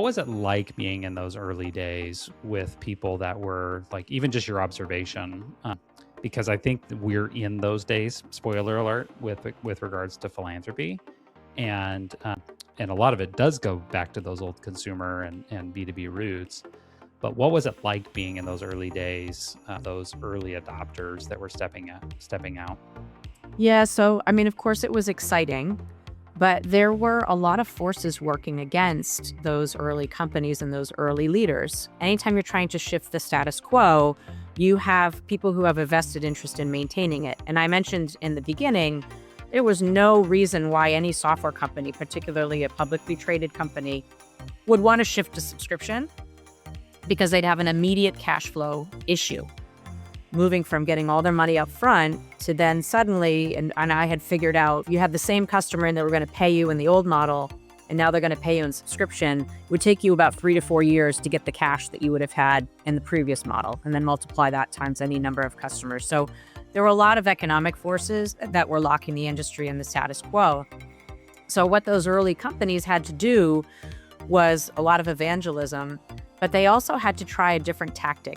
was it like being in those early days with people that were like, even just your observation? Because I think that we're in those days, spoiler alert, with regards to philanthropy. And a lot of it does go back to those old consumer and B2B roots. But what was it like being in those early days, those early adopters that were stepping out? Yeah, so I mean, of course, it was exciting, but there were a lot of forces working against those early companies and those early leaders. Anytime you're trying to shift the status quo, you have people who have a vested interest in maintaining it. And I mentioned in the beginning, there was no reason why any software company, particularly a publicly traded company, would want to shift to subscription because they'd have an immediate cash flow issue. Moving from getting all their money up front to then suddenly, and I had figured out, you had the same customer and they were going to pay you in the old model, and now they're going to pay you in subscription. It would take you about 3 to 4 years to get the cash that you would have had in the previous model, and then multiply that times any number of customers. So there were a lot of economic forces that were locking the industry in the status quo. So what those early companies had to do was a lot of evangelism, but they also had to try a different tactic.